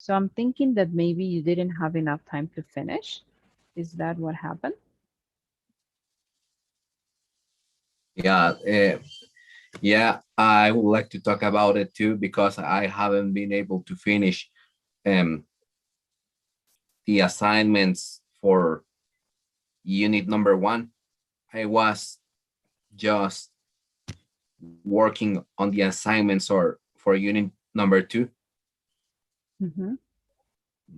So I'm thinking that maybe you didn't have enough time to finish. Is that what happened? Yeah, yeah, I would like to talk about it too because I haven't been able to finish um, the assignments for unit number one. I was just working on the assignments or for unit number two. Mm-hmm.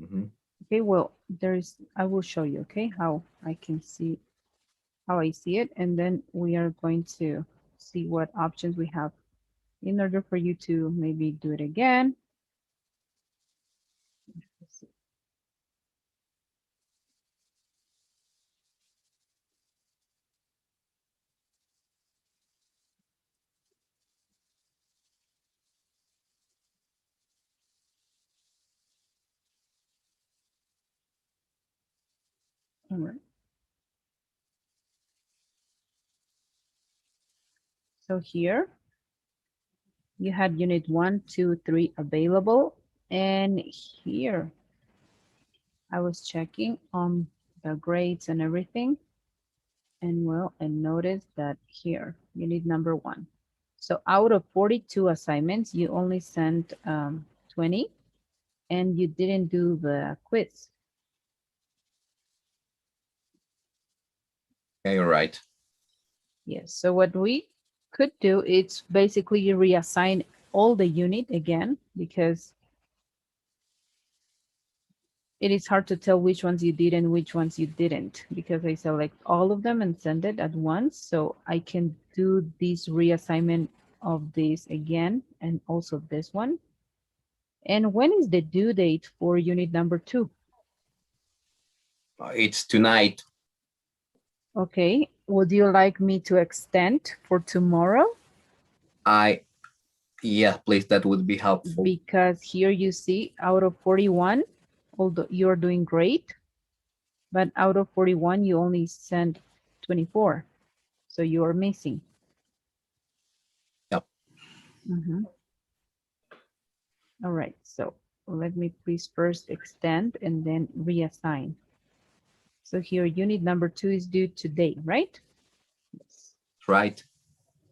Mhm. Okay, well, I will show you, okay, how I can see, how I see it, and then we are going to see what options we have in order for you to maybe do it again. Let's see. All right. So here you had unit 1, 2, 3 available. And here I was checking on the grades and everything. And well, I noticed that here, unit number 1. So out of 42 assignments, you only sent 20 and you didn't do the quiz. Yeah, you're right. Yes, so what we could do is basically reassign all the unit again because it is hard to tell which ones you did and which ones you didn't because I select all of them and send it at once. So I can do this reassignment of this again and also this one. And when is the due date for unit number 2? It's tonight. Okay, would you like me to extend for tomorrow? I Yeah, please, that would be helpful. Because here you see out of 41, although you're doing great, but out of 41, you only sent 24. So you are missing. Yep. Mhm. All right, so let me please first extend and then reassign. So here unit number 2 is due today, right? Yes. Right.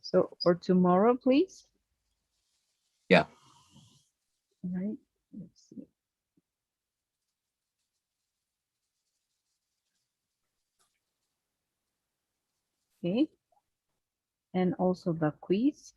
So for tomorrow, please. Yeah. All right, let's see. Okay, and also the quiz.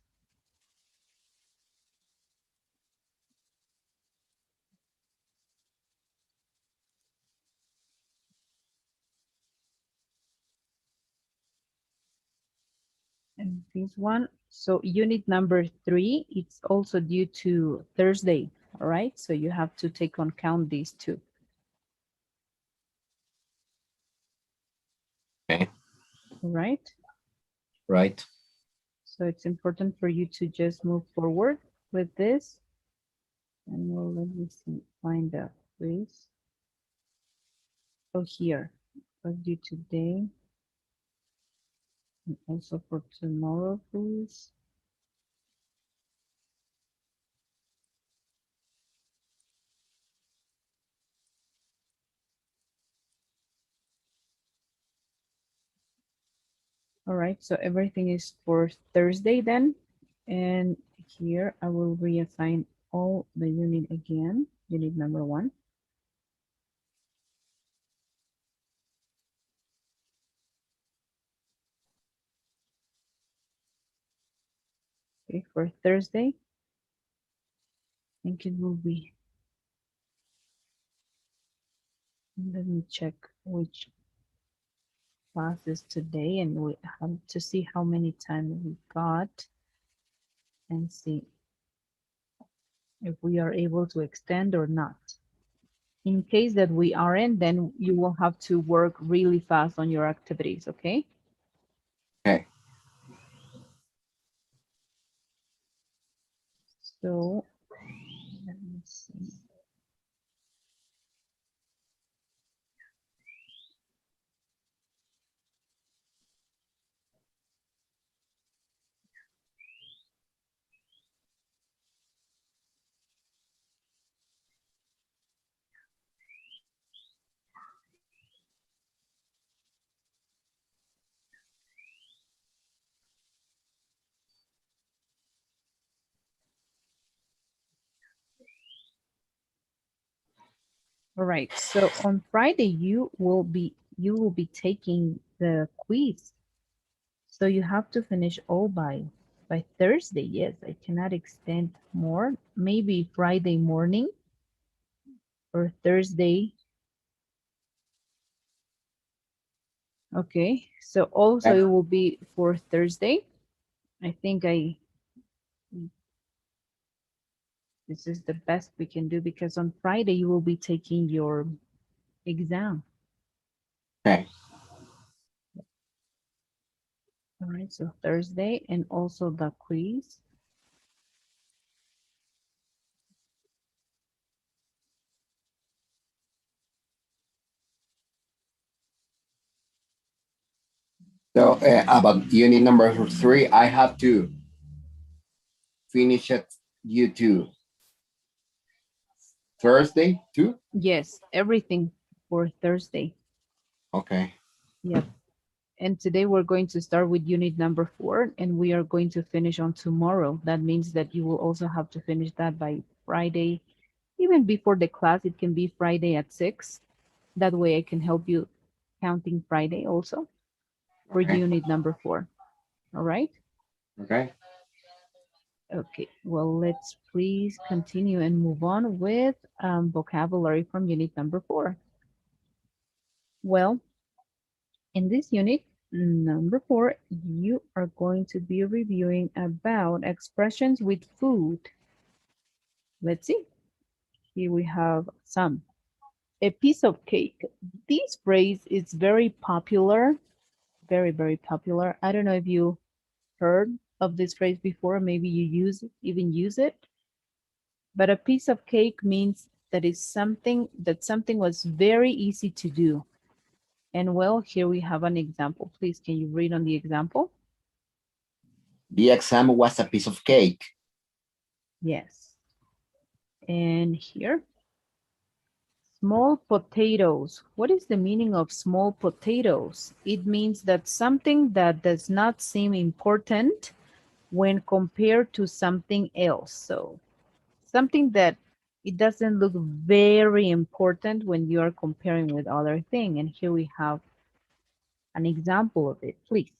And this one. So unit number 3, it's also due to Thursday. All right, so you have to take on count these two. Okay. All right. Right. So it's important for you to just move forward with this. And well, let me see, find the quiz. Oh, here, was due today. And also for tomorrow, please. All right, so everything is for Thursday then. And here I will reassign all the unit again, unit number 1. Okay, for Thursday, I think it will be, let me check which classes today and we have to see how many times we got and see if we are able to extend or not. In case that we aren't, then you will have to work really fast on your activities, okay? Okay. So let me see. All right. So on Friday, you will be taking the quiz. So you have to finish all by Thursday. Yes, I cannot extend more. Maybe Friday morning or Thursday. Okay. So also Okay. it will be for Thursday. I think this is the best we can do because on Friday you will be taking your exam. Okay. All right. So Thursday and also the quiz. So about unit number 3, I have to finish it due to Thursday too. Yes, everything for Thursday. Okay. Yep. And today we're going to start with unit number 4 and we are going to finish on tomorrow. That means that you will also have to finish that by Friday, even before the class. It can be Friday at 6. That way I can help you counting Friday also for Okay. unit number 4. All right. Okay. Okay. Well, let's please continue and move on with vocabulary from unit number 4. Well, in this unit, number 4, you are going to be reviewing about expressions with food. Let's see. Here we have some. A piece of cake. This phrase is very popular, very, very popular. I don't know if you heard of this phrase before. Maybe you even use it. But a piece of cake means that something was very easy to do. And well, here we have an example. Please, can you read on the example? The exam was a piece of cake. Yes. And here, small potatoes. What is the meaning of small potatoes? It means that something that does not seem important when compared to something else. So something that it doesn't look very important when you are comparing with other thing. And here we have an example of it, please.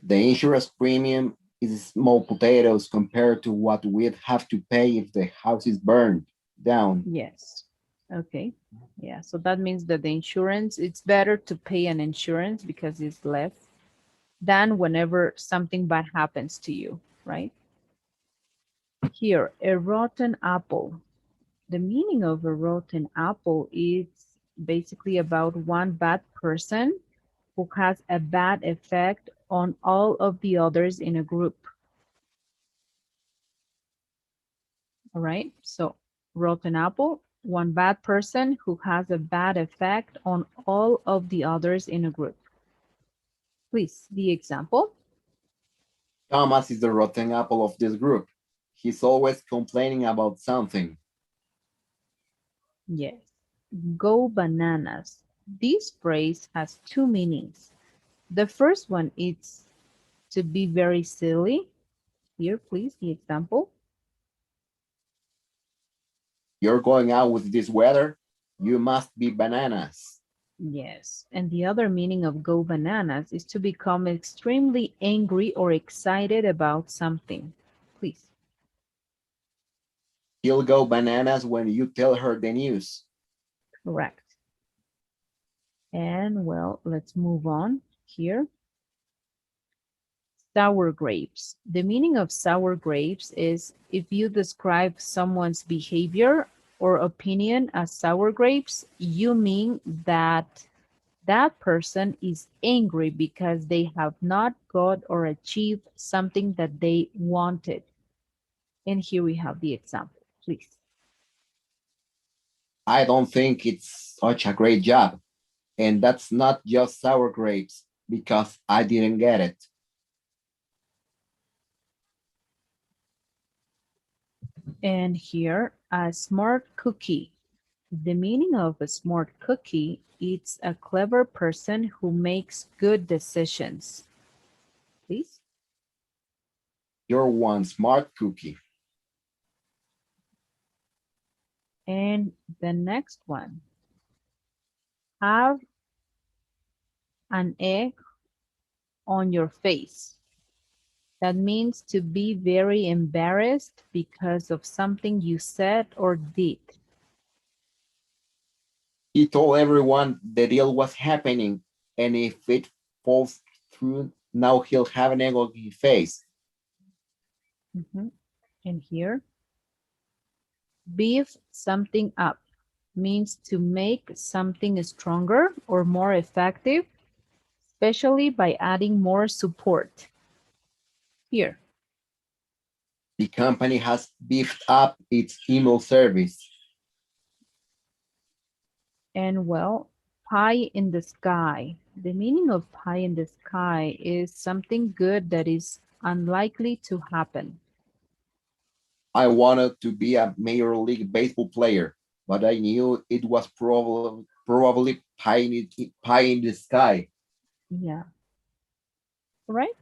The insurance premium is small potatoes compared to what we'd have to pay if the house is burned down. Yes. Okay. Yeah. So that means that the insurance, it's better to pay an insurance because it's less than whenever something bad happens to you, right? Here, a rotten apple. The meaning of a rotten apple is basically about one bad person who has a bad effect on all of the others in a group. All right. So rotten apple, one bad person who has a bad effect on all of the others in a group. Please, the example. Thomas is the rotten apple of this group. He's always complaining about something. Yes. Go bananas. This phrase has two meanings. The first one is to be very silly. Here, please, the example. You're going out with this weather? You must be bananas. Yes. And the other meaning of go bananas is to become extremely angry or excited about something. Please. He'll go bananas when you tell her the news. Correct. And well, let's move on here. Sour grapes. The meaning of sour grapes is if you describe someone's behavior or opinion as sour grapes, you mean that that person is angry because they have not got or achieved something that they wanted. And here we have the example, please. I don't think it's such a great job. And that's not just sour grapes, because I didn't get it. And here, a smart cookie. The meaning of a smart cookie is a clever person who makes good decisions. Please. You're one smart cookie. And the next one, have an egg on your face. That means to be very embarrassed because of something you said or did. He told everyone the deal was happening, and if it falls through, now he'll have an egg on his face. Mhm. And here, beef something up means to make something stronger or more effective, especially by adding more support. Here, The company has beefed up its email service. and well, pie in the sky. The meaning of pie in the sky is something good that is unlikely to happen. I wanted to be a Major League Baseball player, but I knew it was probably pie in the sky. Yeah. All right.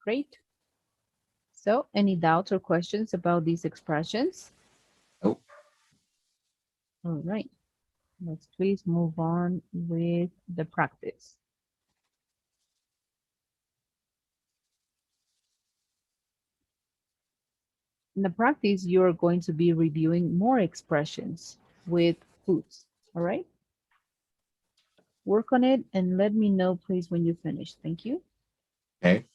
Great. So, any doubts or questions about these expressions? Oh, All right. Let's please move on with the practice. In the practice, you're going to be reviewing more expressions with foods. All right. Work on it and let me know, please, when you finish. Thank you. okay.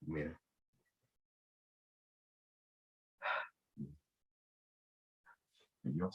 Mira. Yo.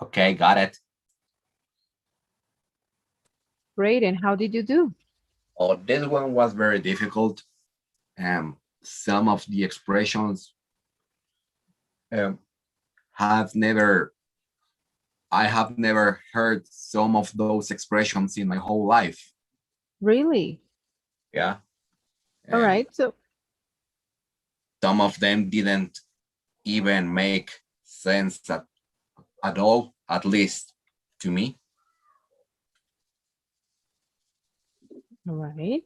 Okay, got it. Great. And how did you do? Oh, this one was very difficult. Some of the expressions um, have never, I have never heard some of those expressions in my whole life. Really? Yeah. All And right. So, some of them didn't even make sense at all, at least to me. all right.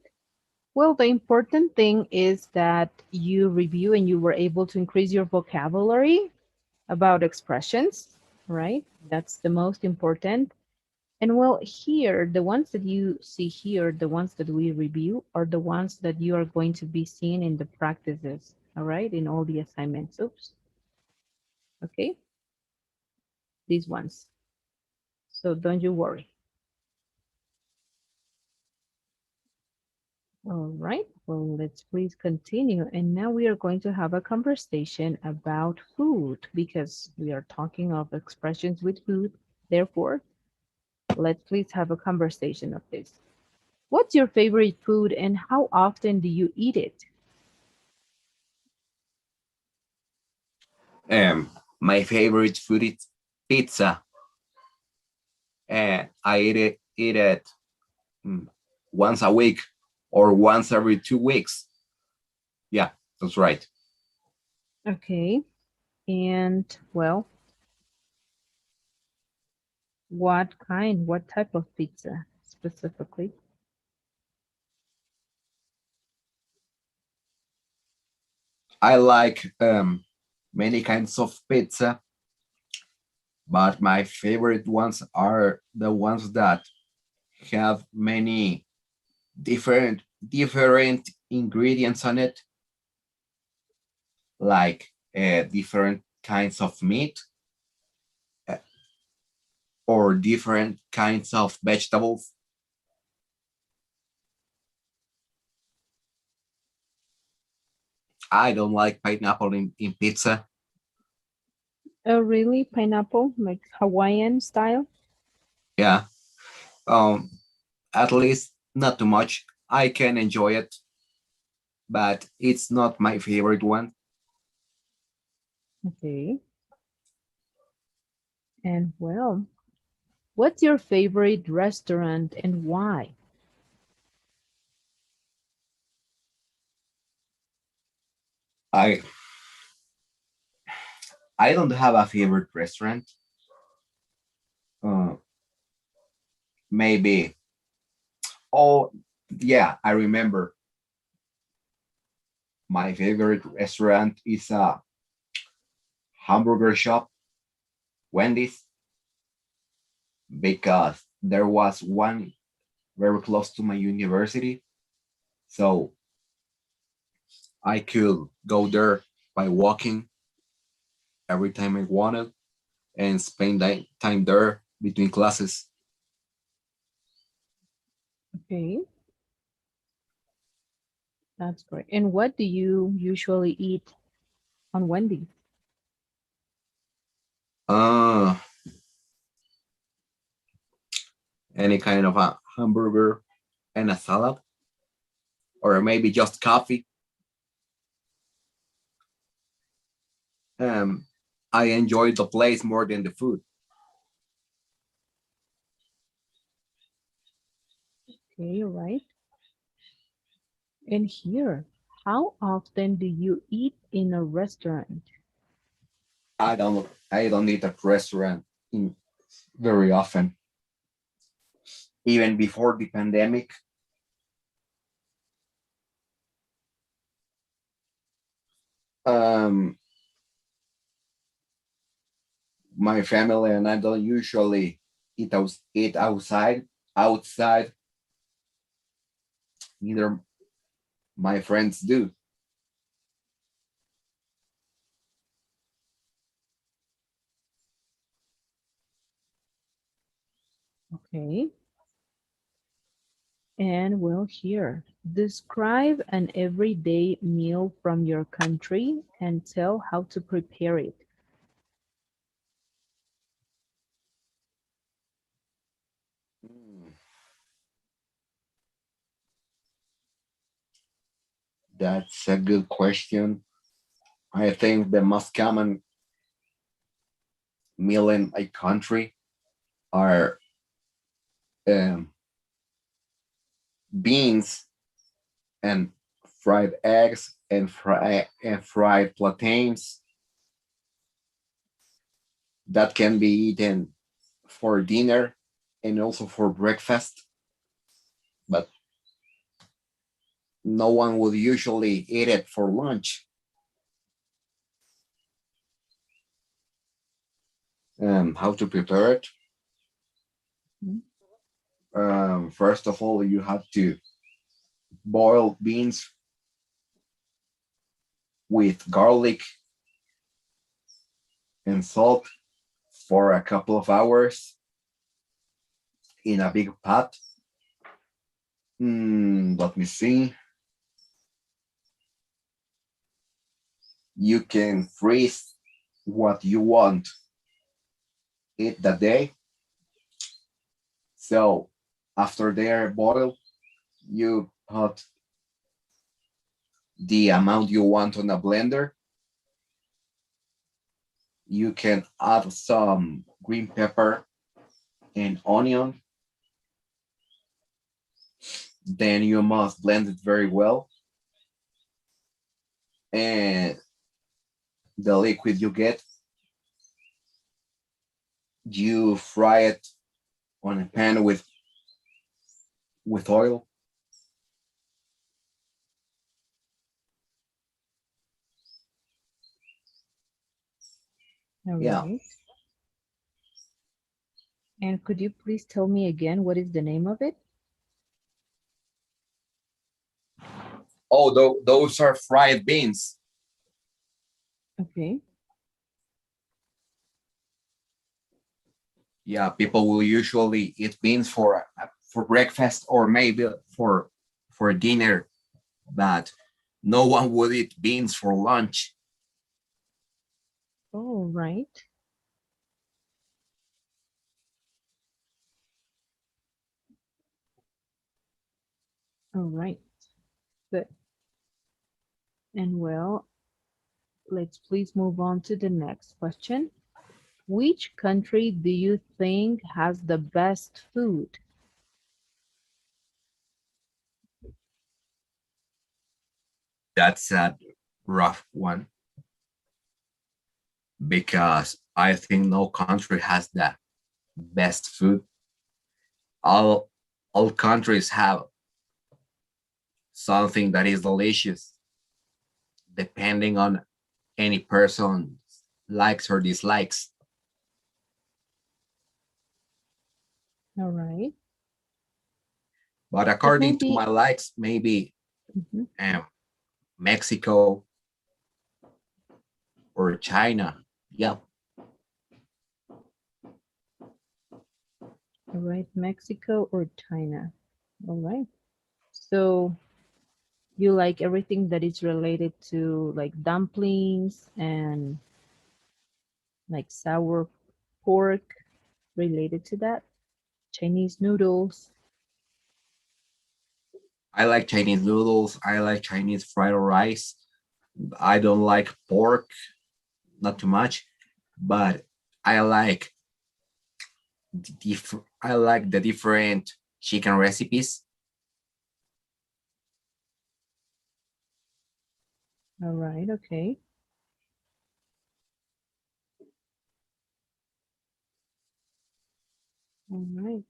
Well, the important thing is that you review and you were able to increase your vocabulary about expressions, right? That's the most important. And well, here, the ones that you see here, the ones that we review are the ones that you are going to be seeing in the practices, all right, in all the assignments. Oops. Okay, these ones. So don't you worry. All right, well, let's please continue. And now we are going to have a conversation about food because we are talking of expressions with food. Therefore, let's please have a conversation of this. What's your favorite food and how often do you eat it? My favorite food is pizza. And I eat it mm, once a week or once every 2 weeks. Yeah, that's right. Okay, and well, what type of pizza specifically? I like many kinds of pizza, but my favorite ones are the ones that have many different ingredients on it, like different kinds of meat uh, or different kinds of vegetables. I don't like pineapple in pizza. Oh, really? Pineapple, like Hawaiian style? Yeah. Um, at least not too much. I can enjoy it, but it's not my favorite one. Okay. And well, what's your favorite restaurant and why? I I don't have a favorite restaurant. Uh, maybe. Oh, yeah, I remember. My favorite restaurant is a hamburger shop, Wendy's, because there was one very close to my university. So I could go there by walking every time I wanted and spend time there between classes. Okay, that's great. And what do you usually eat on Wendy's? Uh, any kind of a hamburger and a salad, or maybe just coffee. Um, I enjoy the place more than the food. Okay, right. And here, how often do you eat in a restaurant? I don't eat at restaurant in very often. Even before the pandemic, um, my family and I don't usually eat outside. Outside, neither my friends do. Okay. And well, here, describe an everyday meal from your country and tell how to prepare it. Mm, That's a good question. I think the most common meal in my country are um, beans and fried eggs and fried plantains that can be eaten for dinner and also for breakfast, but no one would usually eat it for lunch. How to prepare it? Mm. First of all, you have to boil beans with garlic and salt for a couple of hours in a big pot. Let me see. You can freeze what you want eat that day. So after they're boiled, you put the amount you want on a blender. You can add some green pepper and onion. Then you must blend it very well. And the liquid you get, you fry it on a pan with oil. All Yeah. right. And could you please tell me again what is the name of it? Oh, those are fried beans. Okay. Yeah, people will usually eat beans for breakfast or maybe for dinner, but no one would eat beans for lunch. All right. All right. Good. And well, let's please move on to the next question. Which country do you think has the best food? That's a rough one because I think no country has the best food. All all countries have something that is delicious, depending on any person's likes or dislikes. All right. But But according to my maybe, likes, maybe mhm, um, Mexico or China. Yeah, all right, Mexico or China. All right. So you like everything that is related to like dumplings and like sour pork related to that, Chinese noodles. I like Chinese noodles. I like Chinese fried rice. I don't like pork, not too much, but I like I like the different chicken recipes. All right, okay. All right.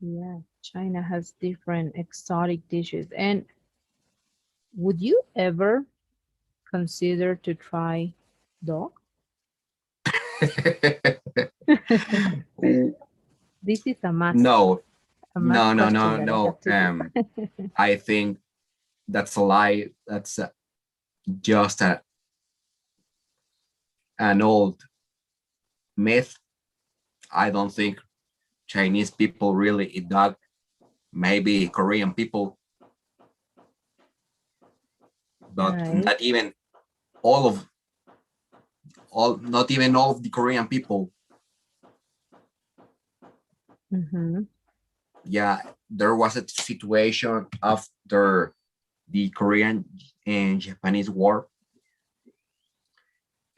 Yeah, China has different exotic dishes. And would you ever consider to try dog? This is No, a must no, no, question no, that I no. have to do. I think that's a lie. That's just an old myth. I don't think Chinese people really eat dog. Maybe Korean people, All but right. not even all of not even all of the Korean people. Mm-hmm. Yeah, there was a situation after the Korean and Japanese war,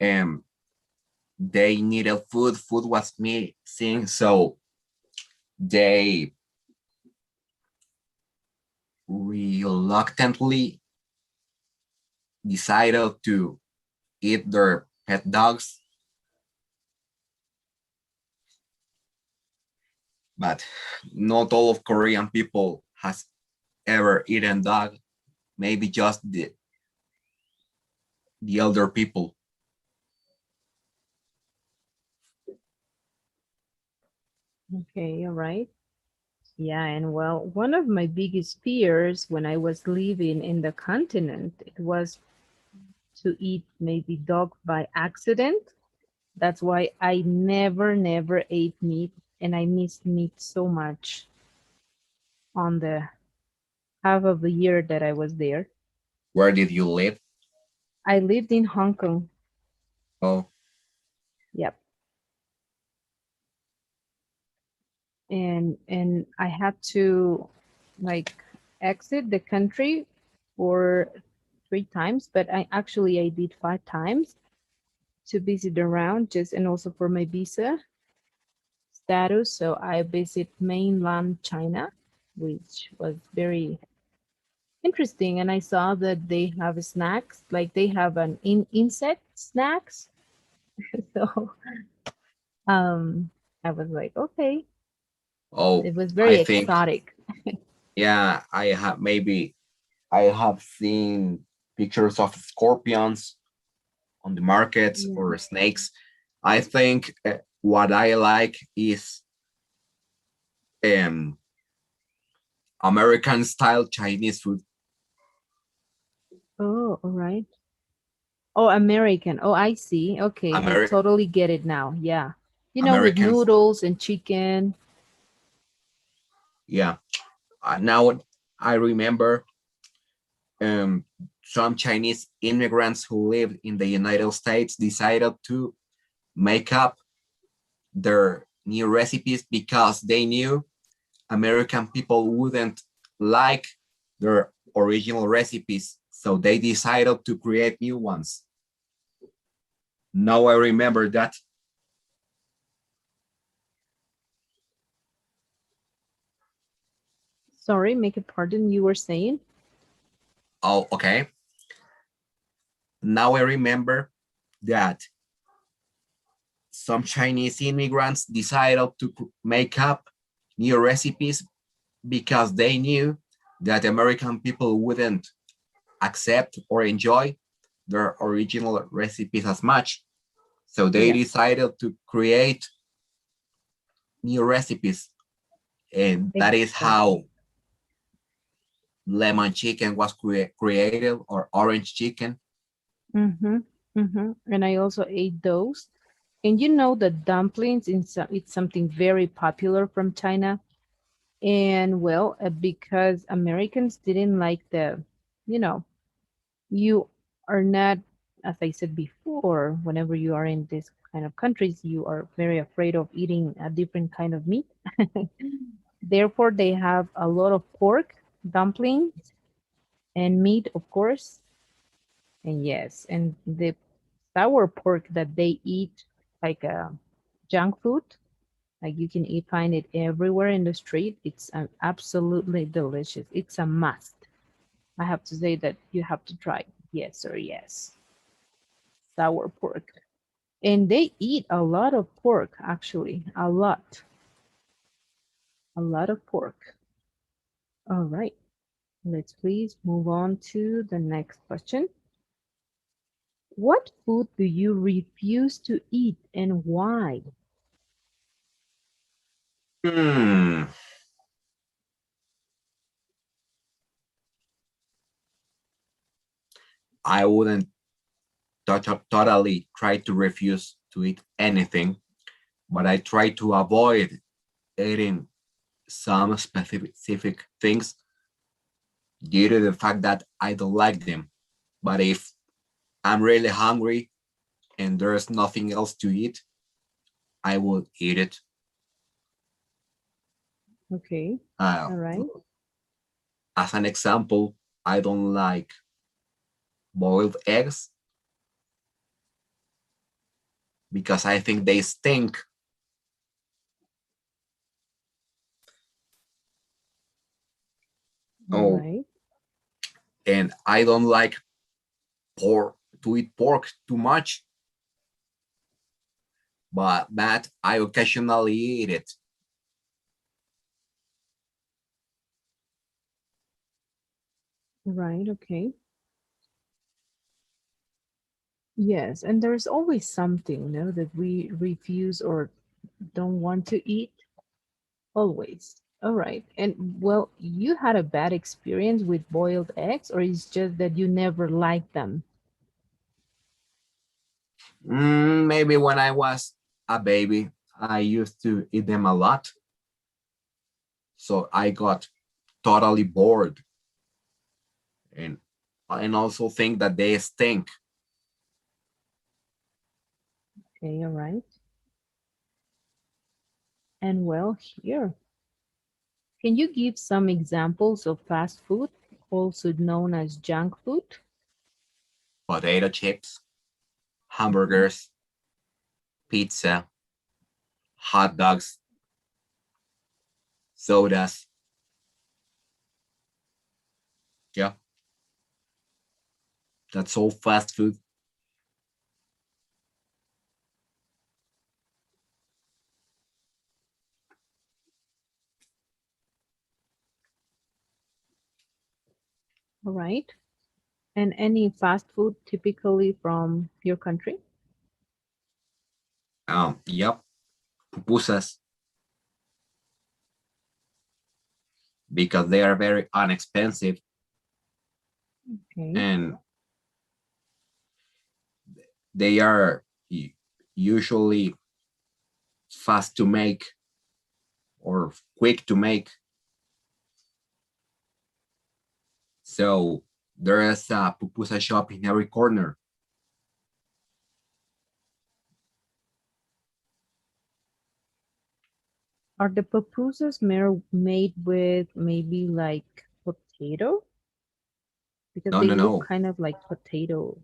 and they needed food. Food was missing, so they reluctantly decided to eat their pet dogs. But not all of Korean people has ever eaten dog. Maybe just the elder people. Okay, all right. Yeah, and well, one of my biggest fears when I was living in the continent, it was to eat maybe dog by accident. That's why I never ate meat, and I missed meat so much on the half of the year that I was there. Where did you live? I lived in Hong Kong. Oh, Yep. And I had to like exit the country for 3 times, but I did 5 times to visit around just and also for my visa status. So I visit mainland China, which was very interesting. And I saw that they have snacks, like they have an insect snacks. So um I was like, okay, oh, it was I very think exotic. yeah, I have seen pictures of scorpions on the markets Yeah. or snakes. I think what I like is um, American style Chinese food. Oh, all right. Oh, American. Oh, I see. Okay, I Ameri- totally get it now. Yeah. With American food. noodles and chicken. Yeah. Now I remember um, some Chinese immigrants who lived in the United States decided to make up their new recipes because they knew American people wouldn't like their original recipes, so they decided to create new ones. Now I remember that. Sorry, make a pardon, you were saying? Oh, okay. Now I remember that some Chinese immigrants decided to make up new recipes because they knew that American people wouldn't accept or enjoy their original recipes as much. So they Yes. decided to create new recipes. And that is Exactly. how lemon chicken was created, or orange chicken. Mm-hmm. Mm-hmm. And I also ate those. And you know that dumplings it's something very popular from China. And well, because Americans didn't like you know, you are not, as I said before, whenever you are in this kind of countries, you are very afraid of eating a different kind of meat. Therefore, they have a lot of pork, dumplings, and meat, of course. And yes, and the sour pork that they eat like junk food, like you can eat, find it everywhere in the street. It's absolutely delicious. It's a must. I have to say that you have to try. Yes or yes. Sour pork. And they eat a lot of pork, actually. A lot of pork. All right. Let's please move on to the next question. What food do you refuse to eat and why? Hmm. I wouldn't totally try to refuse to eat anything, but I try to avoid eating some specific things due to the fact that I don't like them. But if I'm really hungry and there's nothing else to eat, I will eat it. Okay. Uh, All right. as an example, I don't like boiled eggs because I think they stink. All Oh, right. and I don't like pork to eat pork too much, but that I occasionally eat it. Right. Okay. Yes. And there's always something, that we refuse or don't want to eat. Always. All right. And well, you had a bad experience with boiled eggs, or it's just that you never liked them? Maybe when I was a baby, I used to eat them a lot. So I got totally bored, and also think that they stink. Okay. All right. And well, here, can you give some examples of fast food, also known as junk food? Potato chips, hamburgers, pizza, hot dogs, sodas. Yeah, that's all fast food. All right. And any fast food typically from your country? Yep, pupusas, because they are very inexpensive Okay. and they are usually fast to make or quick to make. So there is a pupusa shop in every corner. Are the pupusas made with maybe like potato? because No, they no, look no, kind of like potato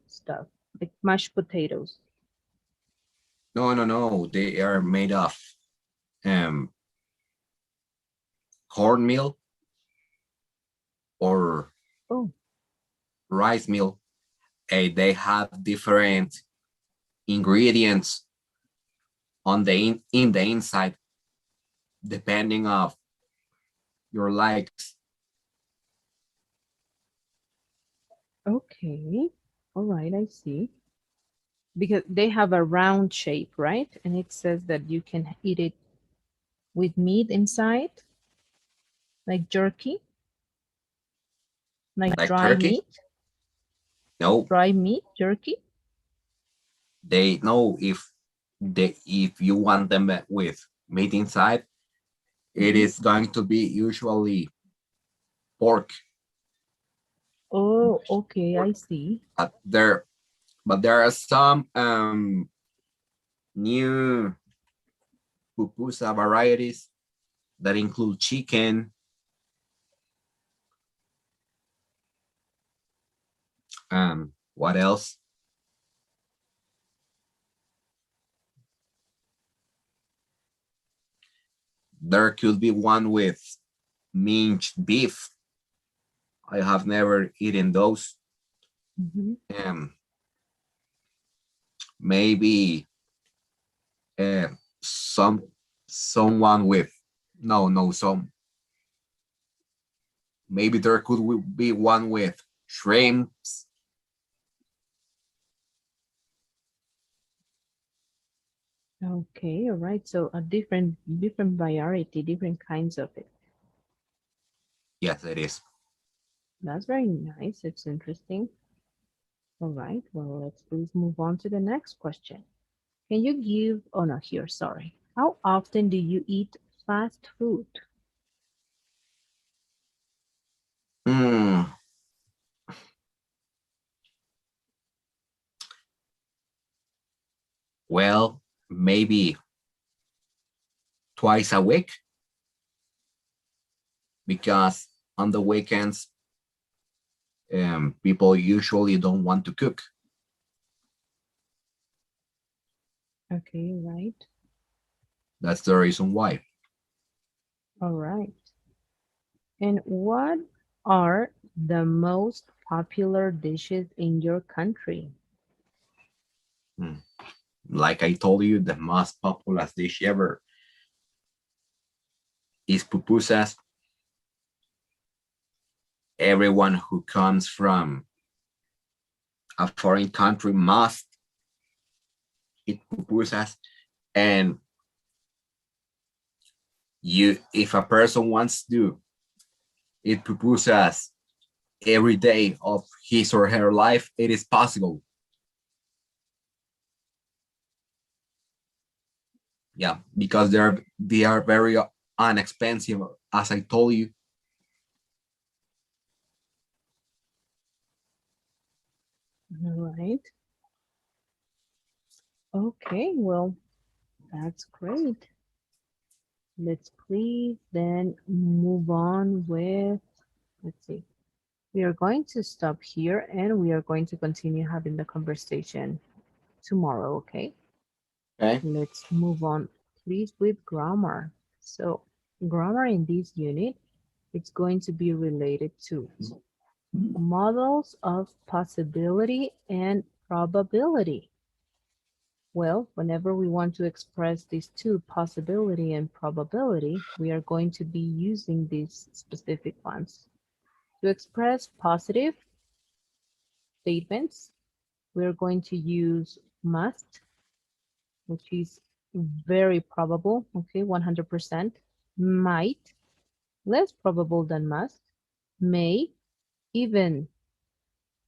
stuff, like mashed potatoes. no, no, no. They are made of um cornmeal or Oh, rice meal. They have different ingredients on in the inside, depending of your likes. okay. All right, I see. Because they have a round shape, right? And it says that you can eat it with meat inside, like jerky, like Like dry turkey. meat, No, dry meat, jerky. they know if you want them with meat inside, it Mhm. is going to be usually pork. Oh, okay, I see. But there are some new pupusa varieties that include chicken. What else? There could be one with minced beef. I have never eaten those. Mhm. Um, maybe uh, some someone with no no some maybe there could be one with shrimps. Okay, all right. So a different variety, different kinds of it. Yes, it is. That's very nice. It's interesting. All right. Well, let's please move on to the next question. Can you give, oh no, here, sorry. How often do you eat fast food? Hmm. Well, maybe twice a week because on the weekends, people usually don't want to cook. Okay, right. That's the reason why. All right. And what are the most popular dishes in your country? Hmm. Like I told you, the most popular dish ever is pupusas. Everyone who comes from a foreign country must eat pupusas. And you, if a person wants to eat pupusas every day of his or her life, it is possible. Yeah, because they are very inexpensive, as I told you. All right. Okay, well, that's great. Let's please then move on with, let's see. We are going to stop here and we are going to continue having the conversation tomorrow, okay? Okay. Let's move on, please, with grammar. So, grammar in this unit, it's going to be related to models of possibility and probability. Well, whenever we want to express these two, possibility and probability, we are going to be using these specific ones. To express positive statements, we're going to use must, which is very probable, okay, 100%. Might, less probable than must. May, even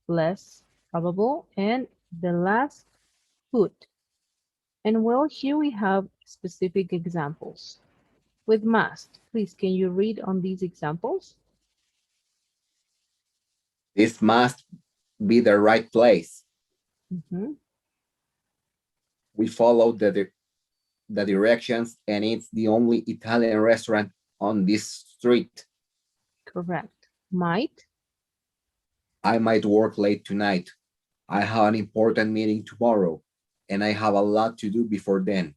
less probable. And the last, could. And well, here we have specific examples. With must, please, can you read on these examples? This must be the right place. Mhm. We follow the directions, and it's the only Italian restaurant on this street. Correct. Might, I might work late tonight. I have an important meeting tomorrow, and I have a lot to do before then.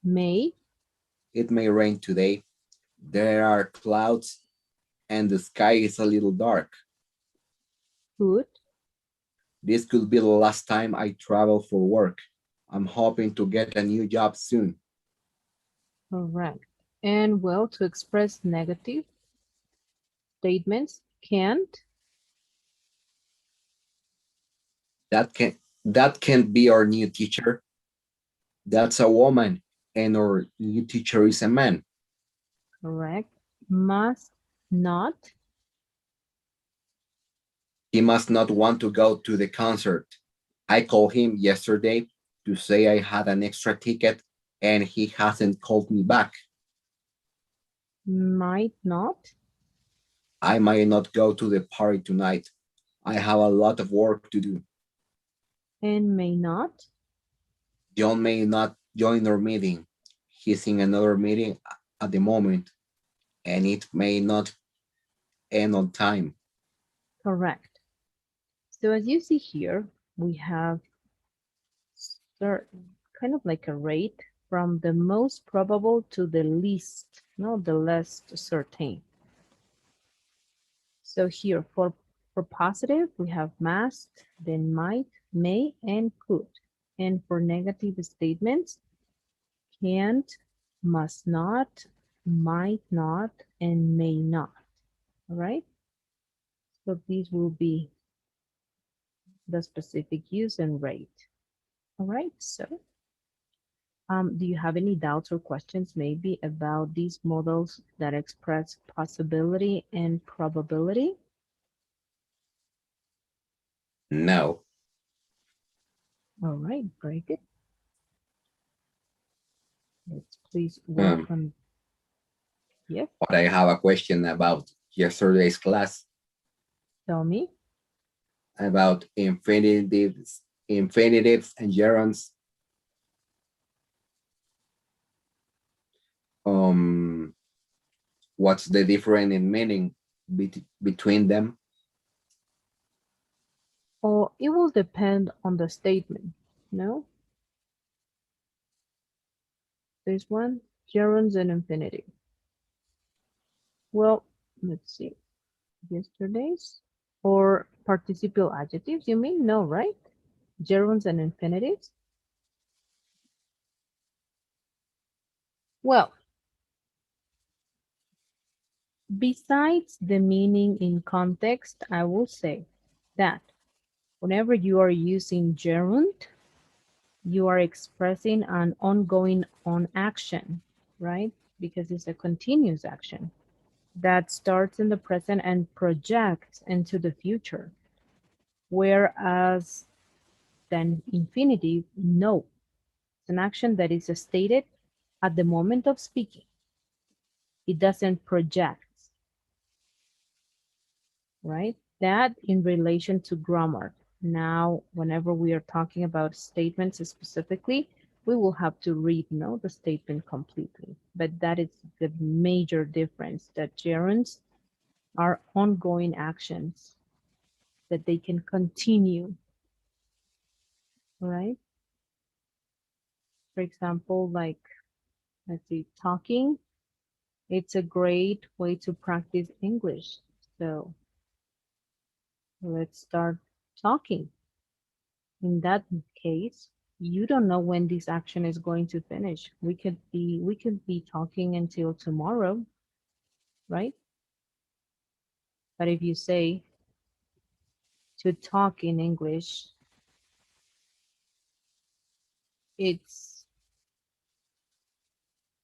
May, It may rain today. There are clouds, and the sky is a little dark. could, This could be the last time I travel for work. I'm hoping to get a new job soon. correct. And well, to express negative statements, can't, That can that can't be our new teacher. That's a woman, and our new teacher is a man. correct. Must not, He must not want to go to the concert. I called him yesterday to say I had an extra ticket and he hasn't called me back. might not, I might not go to the party tonight. I have a lot of work to do. and may not, John may not join our meeting. He's in another meeting at the moment and it may not end on time. correct. So as you see here, we have certain kind of like a rate from the most probable to the least, no, the least certain. So here for positive, we have must, then might, may, and could. And for negative statements, can't, must not, might not, and may not. All right. So these will be the specific use and rate. All right. So do you have any doubts or questions maybe about these models that express possibility and probability? No. All right, very good. Let's please work Um, on, yep, but I have a question about yesterday's class tell me. about infinitives and gerunds. Um, what's the difference in meaning between them? Or it will depend on the statement, no? This one, gerunds and infinitive. Well, let's see, yesterday's or participial adjectives, you mean? No, right? Gerunds and infinitives? Well, besides the meaning in context, I will say that whenever you are using gerund, you are expressing an ongoing on action, right? Because it's a continuous action that starts in the present and projects into the future. Whereas then infinitive, no, it's an action that is stated at the moment of speaking. It doesn't project, right? That in relation to grammar. Now, whenever we are talking about statements specifically, we will have to read the statement completely. But that is the major difference, that gerunds are ongoing actions that they can continue, right? For example, like, let's see, talking, it's a great way to practice English. So let's start talking. In that case, you don't know when this action is going to finish. We could be talking until tomorrow, right? But if you say to talk in English, it's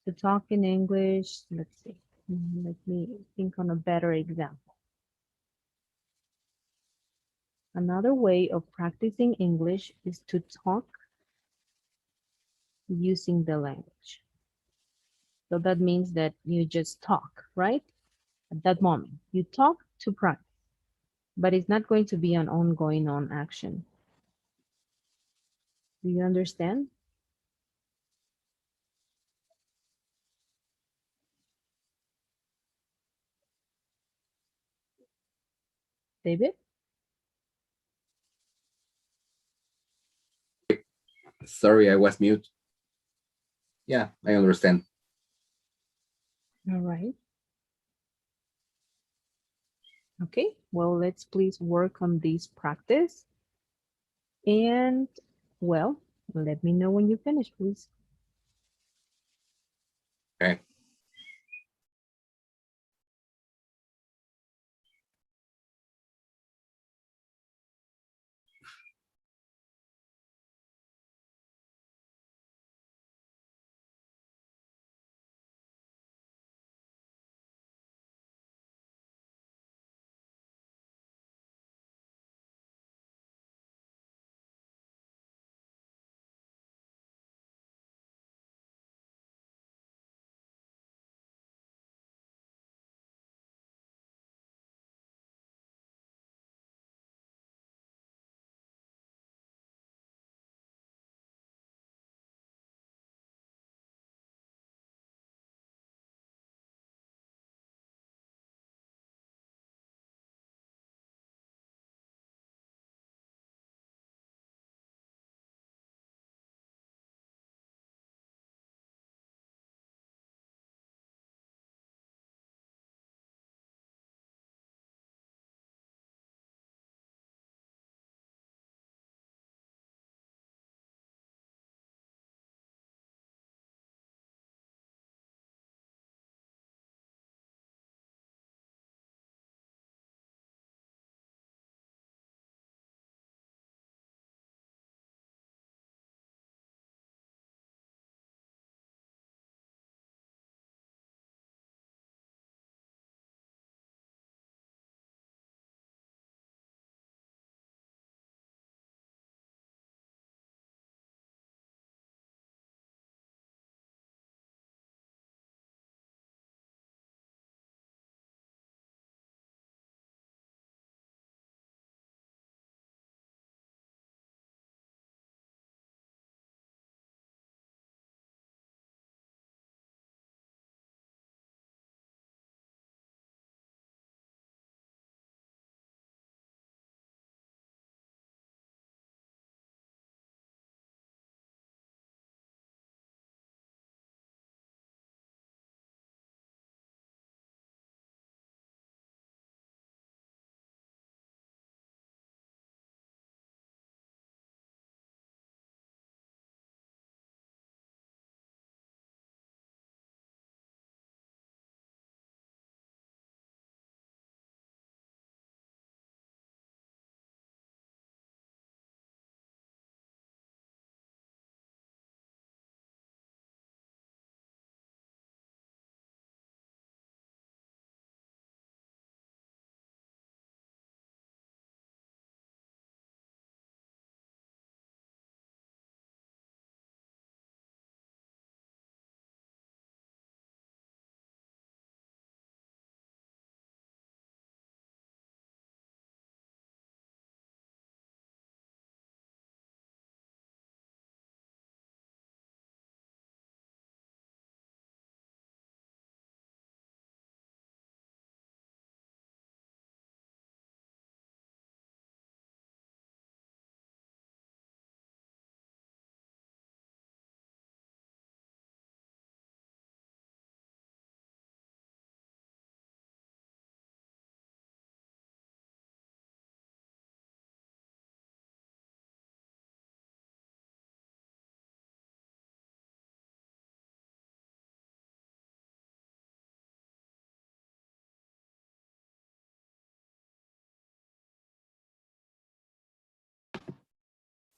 to talk in English. Let's see. Let me think on a better example. Another way of practicing English is to talk using the language. So that means that you just talk, right? At that moment, you talk to practice, but it's not going to be an ongoing on action. Do you understand, David? Sorry, I was mute. Yeah, I understand. All right. Okay, well, let's please work on this practice. And, well, let me know when you finish, please. Okay.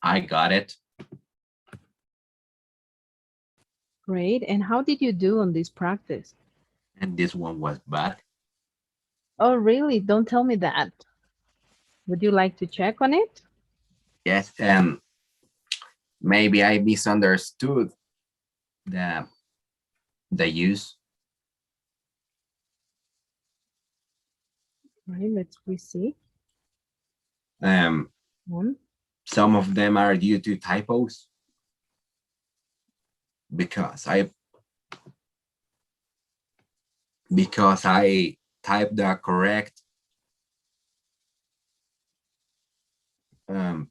I got it. Great. And how did you do on this practice? And this one was bad. Oh, really? Don't tell me that. Would you like to check on it? Yes. Maybe I misunderstood the use. Right, let's please see. Um, One. some of them are due to typos because I typed the correct um,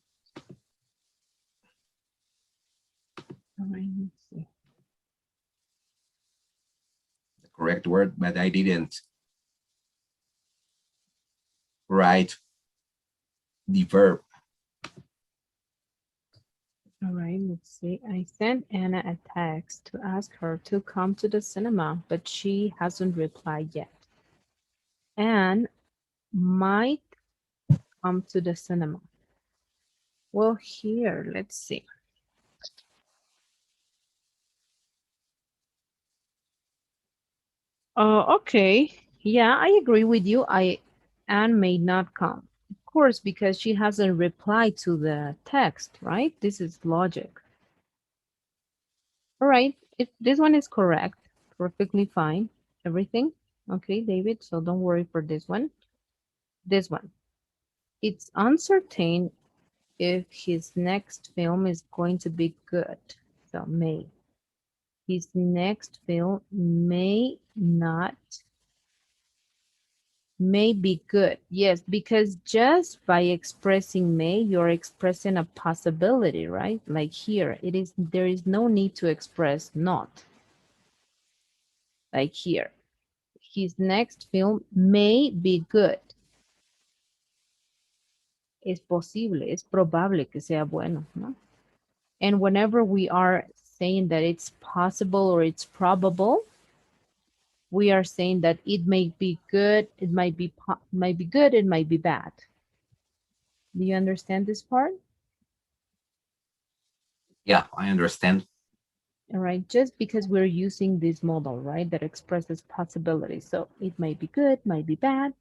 All right, let's see. the correct word, but I didn't write the verb. All right, let's see. I sent Anna a text to ask her to come to the cinema, but she hasn't replied yet. Anne might come to the cinema. Well, here, let's see. Okay. Yeah, I agree with you. Anne may not come. Of course, because she hasn't replied to the text, right? This is logic. All right. This one is correct. Perfectly fine. Everything. Okay, David. So don't worry for this one. This one. It's uncertain if his next film is going to be good. So may. His next film may be good. Yes, because just by expressing may, you're expressing a possibility, right? Like here, there is no need to express not. Like here, his next film may be good. Es posible, es probable que sea bueno, ¿no? And whenever we are saying that it's possible or it's probable, we are saying that it may be good, it might be good, it might be bad. Do you understand this part? Yeah, I understand. All right, just because we're using this model, right, that expresses possibilities. So it might be good, might be bad,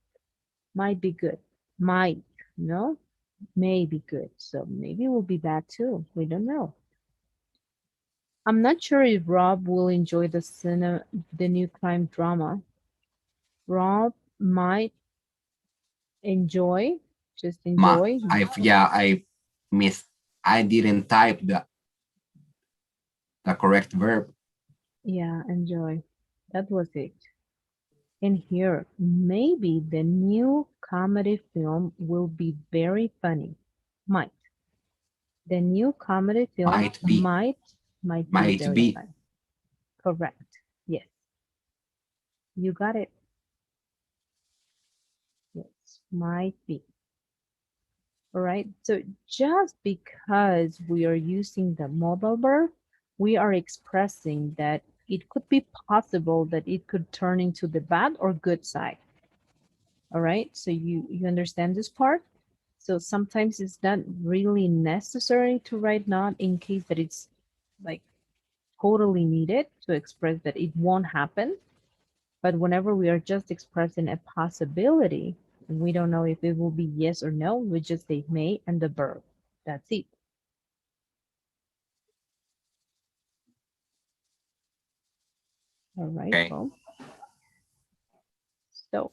might be good, might, no, may be good. So maybe it will be bad too. We don't know. I'm not sure if Rob will enjoy the new crime drama. Rob might enjoy, just Ma, enjoy. I missed. I didn't type the correct verb. Yeah, enjoy. That was it. And here, maybe the new comedy film will be very funny. Might. The new comedy film Might be. might be Might very be. funny. Correct. Yes, you got it. Yes, might be. All right. So just because we are using the modal verb, we are expressing that it could be possible that it could turn into the bad or good side. All right. So you understand this part? So sometimes it's not really necessary to write not in case that it's like totally needed to express that it won't happen. But whenever we are just expressing a possibility, and we don't know if it will be yes or no, we just say may and the verb. That's it. All right, Okay. well, so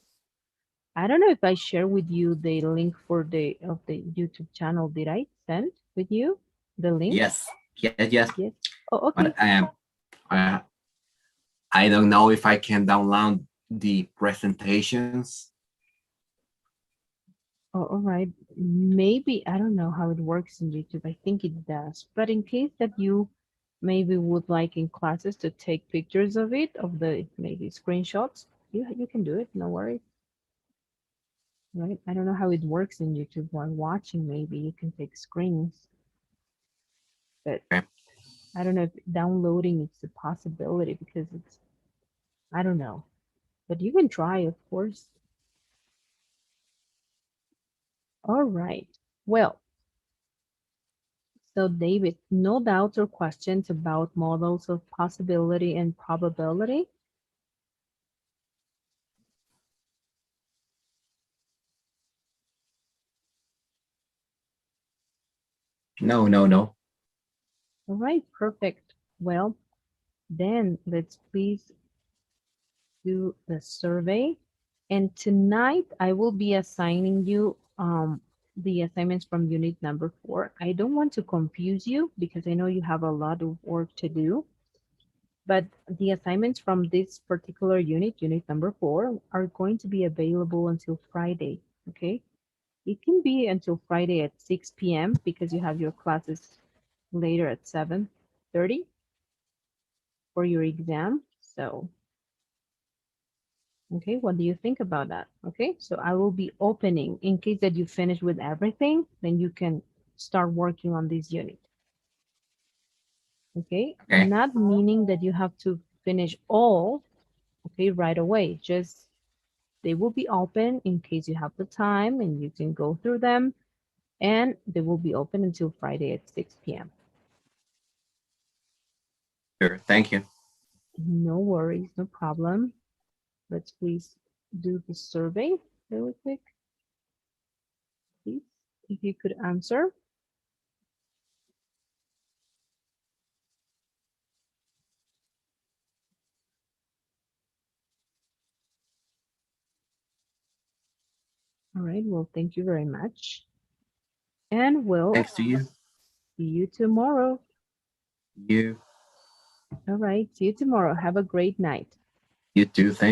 I don't know if I share with you the link for the YouTube channel. Did I send with you the link? Yes. Yes. Yes. Oh, But okay. I, I don't know if I can download the presentations. Oh, all right. Maybe I don't know how it works in YouTube. I think it does. But in case that you maybe would like in classes to take pictures of it, of the maybe screenshots, you can do it. No worries. Right? I don't know how it works in YouTube while watching. Maybe you can take screens, but Okay. I don't know if downloading is a possibility because I don't know. But you can try, of course. All right. Well, so David, no doubts or questions about models of possibility and probability? No. All right, perfect. Well, then let's please do the survey. And tonight I will be assigning you the assignments from unit number 4. I don't want to confuse you because I know you have a lot of work to do, but the assignments from this particular unit number 4, are going to be available until Friday, okay? It can be until Friday at 6 p.m. because you have your classes later at 7:30. for your exam. So, okay, what do you think about that? Okay, so I will be opening in case that you finish with everything, then you can start working on this unit. Okay, Okay. not meaning that you have to finish all, okay, right away. Just they will be open in case you have the time and you can go through them, and they will be open until Friday at 6 p.m. Sure. Thank you. No worries, no problem. Let's please do the survey really quick, please. If you could answer. All right, well, thank you very much. And we'll Thanks to you. see you tomorrow. You. All right, see you tomorrow. Have a great night. You too. Thank